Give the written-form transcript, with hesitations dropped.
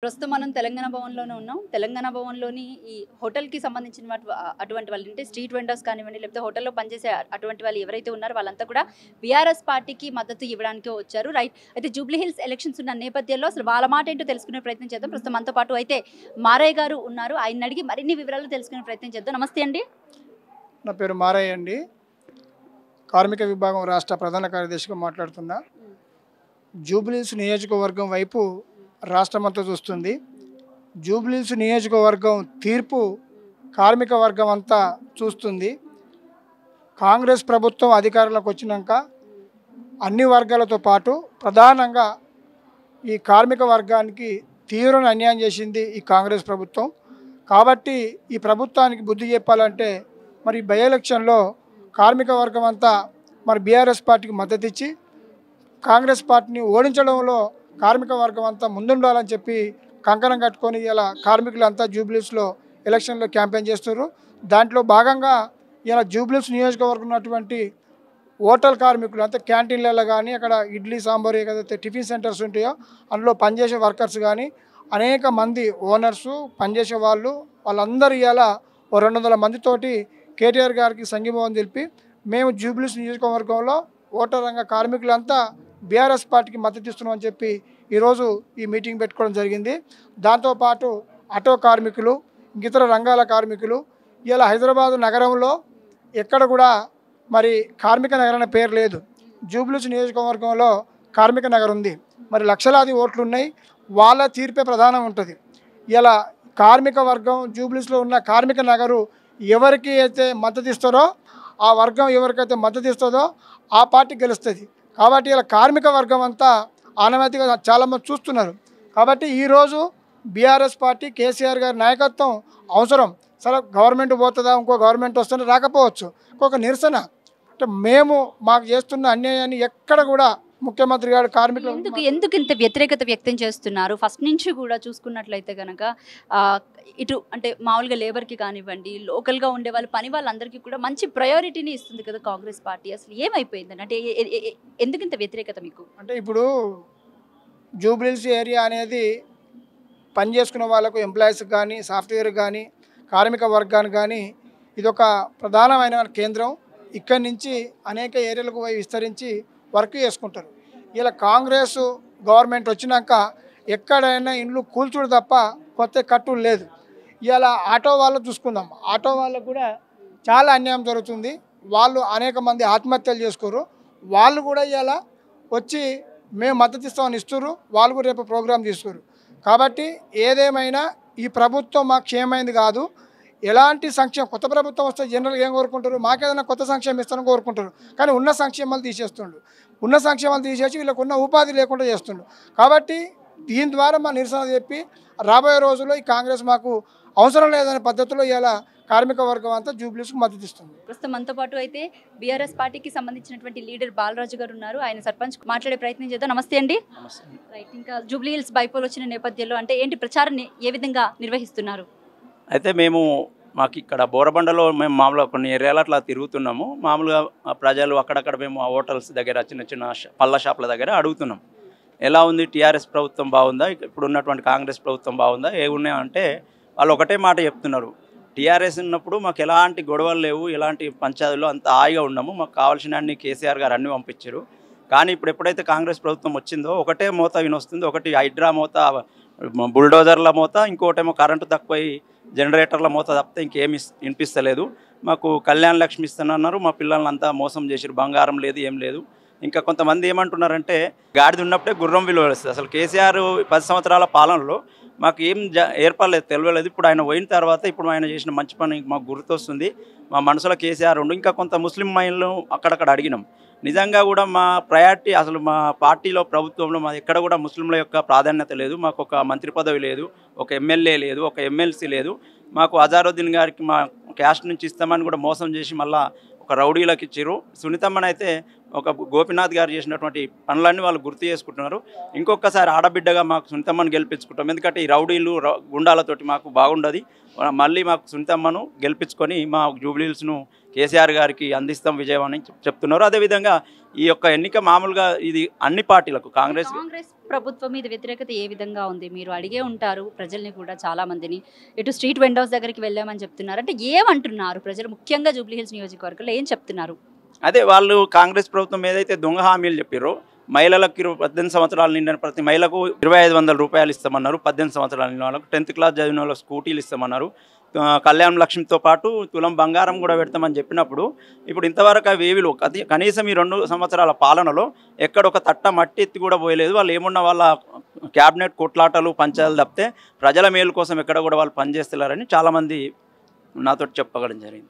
ప్రస్తుతం మనం తెలంగాణ భవన్‌లోనే ఉన్నాం. తెలంగాణ భవన్‌లోని ఈ హోటల్‌కి సంబంధించిన అటువంటి వాళ్ళు అంటే స్ట్రీట్ వెండర్స్ కానివ్వండి, లేకపోతే హోటల్‌లో పనిచేసే అటువంటి వాళ్ళు ఎవరైతే ఉన్నారో వాళ్ళంతా కూడా బీఆర్ఎస్ పార్టీకి మద్దతు ఇవ్వడానికే వచ్చారు. రైట్. అయితే జూబ్లీ హిల్స్ ఎలక్షన్స్ ఉన్న నేపథ్యంలో అసలు వాళ్ళ మాట ఏంటో తెలుసుకునే ప్రయత్నం చేద్దాం. ప్రస్తుతం మనతో పాటు అయితే మారయ్య గారు ఉన్నారు. ఆయన్ని అడిగి మరిన్ని వివరాలు తెలుసుకునే ప్రయత్నం చేద్దాం. నమస్తే అండి. నా పేరు మారయ్య అండి. కార్మిక విభాగం రాష్ట్ర ప్రధాన కార్యదర్శిగా మాట్లాడుతున్నా. జూబ్లీహిల్స్ నియోజకవర్గం వైపు రాష్ట్రమంతా చూస్తుంది. జూబ్లీహిల్స్ నియోజకవర్గం తీర్పు కార్మిక వర్గం అంతా చూస్తుంది. కాంగ్రెస్ ప్రభుత్వం అధికారంలోకి వచ్చినాక అన్ని వర్గాలతో పాటు ప్రధానంగా ఈ కార్మిక వర్గానికి తీవ్రమైన అన్యాయం చేసింది ఈ కాంగ్రెస్ ప్రభుత్వం. కాబట్టి ఈ ప్రభుత్వానికి బుద్ధి చెప్పాలంటే మరి బై ఎలక్షన్లో కార్మిక వర్గం అంతా మరి బీఆర్ఎస్ పార్టీకి మద్దతు ఇచ్చి కాంగ్రెస్ పార్టీని ఓడించడంలో కార్మిక వర్గం అంతా ముందుండాలని చెప్పి కంకణం కట్టుకొని ఇలా కార్మికులంతా జూబ్లీహిల్స్లో ఎలక్షన్లో క్యాంపెయిన్ చేస్తున్నారు. దాంట్లో భాగంగా ఇలా జూబ్లీహిల్స్ నియోజకవర్గం ఉన్నటువంటి హోటల్ కార్మికులు అంటే క్యాంటీన్లలో కానీ అక్కడ ఇడ్లీ సాంబార్ ఏదైతే టిఫిన్ సెంటర్స్ ఉంటాయో అందులో పనిచేసే వర్కర్స్ కానీ అనేక మంది ఓనర్సు పనిచేసే వాళ్ళందరూ ఇలా 200 మందితోటి కేటీఆర్ గారికి సంఘీభావం తెలిపి మేము జూబ్లీహిల్స్ నియోజకవర్గంలో ఓటర్ రంగ కార్మికులంతా బీఆర్ఎస్ పార్టీకి మద్దతు ఇస్తున్నామని చెప్పి ఈరోజు ఈ మీటింగ్ పెట్టుకోవడం జరిగింది. దాంతోపాటు ఆటో కార్మికులు ఇతర రంగాల కార్మికులు ఇలా హైదరాబాదు నగరంలో ఎక్కడ కూడా మరి కార్మిక నగరం అనే పేరు లేదు. జూబ్లీహిల్స్ నియోజకవర్గంలో కార్మిక నగరం ఉంది. మరి లక్షలాది ఓట్లు ఉన్నాయి. వాళ్ళ తీర్పే ప్రధానం ఉంటుంది. ఇలా కార్మిక వర్గం జూబ్లీహిల్స్లో ఉన్న కార్మిక నగరు ఎవరికి అయితే మద్దతు ఇస్తారో ఆ వర్గం ఎవరికైతే మద్దతు ఇస్తుందో ఆ పార్టీ గెలుస్తుంది. కాబట్టి ఇలా కార్మిక వర్గం అంతా ఆనవాయితీగా చాలామంది చూస్తున్నారు. కాబట్టి ఈరోజు బీఆర్ఎస్ పార్టీ కేసీఆర్ గారి నాయకత్వం అవసరం. సరే గవర్నమెంట్ పోతుందా ఇంకో గవర్నమెంట్ వస్తుంటే రాకపోవచ్చు. ఇంకొక నిరసన అంటే మేము మాకు చేస్తున్న అన్యాయాన్ని ఎక్కడ కూడా ముఖ్యమంత్రి గారు కార్మికులు ఎందుకు ఇంత వ్యతిరేకత వ్యక్తం చేస్తున్నారు? ఫస్ట్ నుంచి కూడా చూసుకున్నట్లయితే కనుక ఇటు అంటే మామూలుగా లేబర్కి కానివ్వండి, లోకల్గా ఉండే వాళ్ళు పని వాళ్ళందరికీ కూడా మంచి ప్రయారిటీని ఇస్తుంది కదా కాంగ్రెస్ పార్టీ. అసలు ఏమైపోయిందని అంటే ఎందుకు ఇంత వ్యతిరేకత మీకు? అంటే ఇప్పుడు జూబ్లీహిల్స్ ఏరియా అనేది పని చేసుకునే వాళ్ళకు ఎంప్లాయీస్కి కానీ సాఫ్ట్వేర్ కానీ కార్మిక వర్గానికి కానీ ఇదొక ప్రధానమైన కేంద్రం. ఇక్కడి నుంచి అనేక ఏరియాలకు పోయి విస్తరించి వర్క్ చేసుకుంటారు. ఇలా కాంగ్రెస్ గవర్నమెంట్ వచ్చినాక ఎక్కడైనా ఇండ్లు కూల్చుడు తప్ప కొత్త కట్టులు లేదు. ఇలా ఆటో వాళ్ళు చూసుకుందాం. ఆటో వాళ్ళకు కూడా చాలా అన్యాయం జరుగుతుంది. వాళ్ళు అనేక మంది ఆత్మహత్యలు చేసుకోరు. వాళ్ళు కూడా ఇలా వచ్చి మేము మద్దతు ఇస్తామని ఇస్తున్నారు. వాళ్ళు కూడా రేపు ప్రోగ్రాం తీసుకోరు. కాబట్టి ఏదేమైనా ఈ ప్రభుత్వం మాకు క్షేమైంది కాదు. ఎలాంటి సంక్షేమం కొత్త ప్రభుత్వం వస్తే జనరల్గా ఏం కోరుకుంటారు? మాకేదైనా కొత్త సంక్షేమం ఇస్తారని కోరుకుంటారు. కానీ ఉన్న సంక్షేమాలు తీసేస్తుండు. ఉన్న సంక్షేమాలు తీసేసి వీళ్ళకు ఉన్న ఉపాధి లేకుండా చేస్తుండు. కాబట్టి దీని ద్వారా మా నిరసన చెప్పి రాబోయే రోజుల్లో ఈ కాంగ్రెస్ మాకు అవసరం లేదనే పద్ధతిలో ఇలా కార్మిక వర్గం అంతా జూబ్లీహిల్స్కి మద్దతు ఇస్తుంది. ప్రస్తుతం మనతో పాటు అయితే బీఆర్ఎస్ పార్టీకి సంబంధించినటువంటి లీడర్ బాలరాజు గారు ఉన్నారు. ఆయన సర్పంచ్ మాట్లాడే ప్రయత్నం చేద్దాం. నమస్తే అండి. రైట్. ఇంకా జూబ్లీహిల్స్ బైపోల్ వచ్చిన నేపథ్యంలో అంటే ఏంటి ప్రచారాన్ని ఏ విధంగా నిర్వహిస్తున్నారు? అయితే మాకు ఇక్కడ బోరబండలో మేము మామూలుగా కొన్ని ఏరియాలు అట్లా తిరుగుతున్నాము. మామూలుగా ప్రజలు అక్కడక్కడ మేము హోటల్స్ దగ్గర చిన్న చిన్న పళ్ళ షాపుల దగ్గర అడుగుతున్నాం, ఎలా ఉంది టీఆర్ఎస్ ప్రభుత్వం బాగుందా, ఇప్పుడు ఉన్నటువంటి కాంగ్రెస్ ప్రభుత్వం బాగుందా, ఏ ఉన్నాయంటే వాళ్ళు ఒకటే మాట చెప్తున్నారు, టీఆర్ఎస్ ఉన్నప్పుడు మాకు ఎలాంటి గొడవలు లేవు, ఎలాంటి పంచాయతీలో అంత హాయిగా ఉన్నాము, మాకు కావాల్సిన అన్ని కేసీఆర్ గారు అన్నీ పంపించారు. కానీ ఇప్పుడు ఎప్పుడైతే కాంగ్రెస్ ప్రభుత్వం వచ్చిందో ఒకటే మోత వినొస్తుంది. ఒకటి హైడ్రా మోత, బుల్డోజర్ల మోత, ఇంకోటేమో కరెంటు తక్కువై జనరేటర్ల మోత తప్పితే ఇంకేమి వినిపిస్తలేదు. మాకు కళ్యాణ లక్ష్మి ఇస్తానన్నారు, మా పిల్లల్ని అంతా మోసం చేసారు, బంగారం లేదు ఏం లేదు. ఇంకా కొంతమంది ఏమంటున్నారంటే గాడిద ఉన్నప్పుడే గుర్రం విలువ వస్తుంది. అసలు కేసీఆర్ 10 సంవత్సరాల పాలనలో మాకు ఏం ఏర్పడలేదు, తెలియలేదు. ఇప్పుడు ఆయన పోయిన తర్వాత ఇప్పుడు ఆయన చేసిన మంచి పని మాకు గుర్తొస్తుంది. మా మనసులో కేసీఆర్ ఉండు. ఇంకా కొంత ముస్లిం మహిళలు అక్కడక్కడ అడిగినాం. నిజంగా కూడా మా ప్రయారిటీ అసలు మా పార్టీలో ప్రభుత్వంలో మా ఎక్కడ కూడా ముస్లింల యొక్క ప్రాధాన్యత లేదు. మాకు ఒక మంత్రి పదవి లేదు, ఒక ఎమ్మెల్యే లేదు, ఒక ఎమ్మెల్సీ లేదు. మాకు అజారుద్దీన్ గారికి మా క్యాస్ట్ నుంచి ఇస్తామని కూడా మోసం చేసి మళ్ళీ ఒక రౌడీలకు ఇచ్చారు. సునీతమ్మని అయితే ఒక గోపీనాథ్ గారు చేసినటువంటి పనులన్నీ వాళ్ళు గుర్తు చేసుకుంటున్నారు. ఇంకొకసారి ఆడబిడ్డగా మాకు సునీతమ్మను గెలిపించుకుంటాం. ఎందుకంటే ఈ రౌడీలు గుండాలతోటి మాకు బాగుండదు. మళ్ళీ మాకు సునీతమ్మను గెలిపించుకొని మా జూబ్లీహిల్స్ను కేసీఆర్ గారికి అందిస్తాం విజయం అని చెప్తున్నారు. అదేవిధంగా ఈ యొక్క ఎన్నిక మామూలుగా ఇది అన్ని పార్టీలకు కాంగ్రెస్ ప్రభుత్వం మీద వ్యతిరేకత ఏ విధంగా ఉంది? మీరు అడిగే ఉంటారు ప్రజల్ని కూడా, చాలా మందిని. ఇటు స్ట్రీట్ వెండర్స్ దగ్గరికి వెళ్ళామని చెప్తున్నారు. అంటే ఏమంటున్నారు ప్రజలు, ముఖ్యంగా జూబ్లీహిల్స్ నియోజకవర్గంలో ఏం చెప్తున్నారు? అదే వాళ్ళు కాంగ్రెస్ ప్రభుత్వం ఏదైతే దొంగ హామీలు చెప్పారో, మహిళలకు 18 సంవత్సరాలు నిండిన ప్రతి మహిళకు 2500 రూపాయలు ఇస్తామన్నారు. 18 సంవత్సరాలు నిండిన వాళ్ళకు, 10th క్లాస్ చదివిన వాళ్ళకి స్కూటీలు ఇస్తామన్నారు. కళ్యాణ లక్ష్మితో పాటు తులం బంగారం కూడా పెడతామని చెప్పినప్పుడు ఇప్పుడు ఇంతవరకు అవి ఏవి కనీసం ఈ 2 సంవత్సరాల పాలనలో ఎక్కడ ఒక తట్ట మట్టి ఎత్తి కూడా పోయలేదు. వాళ్ళు ఏమున్న వాళ్ళ క్యాబినెట్ కొట్లాటలు పంచాలు తప్పితే ప్రజల మేలు కోసం ఎక్కడ కూడా వాళ్ళు పనిచేస్తున్నారని చాలామంది నాతో చెప్పగడం జరిగింది.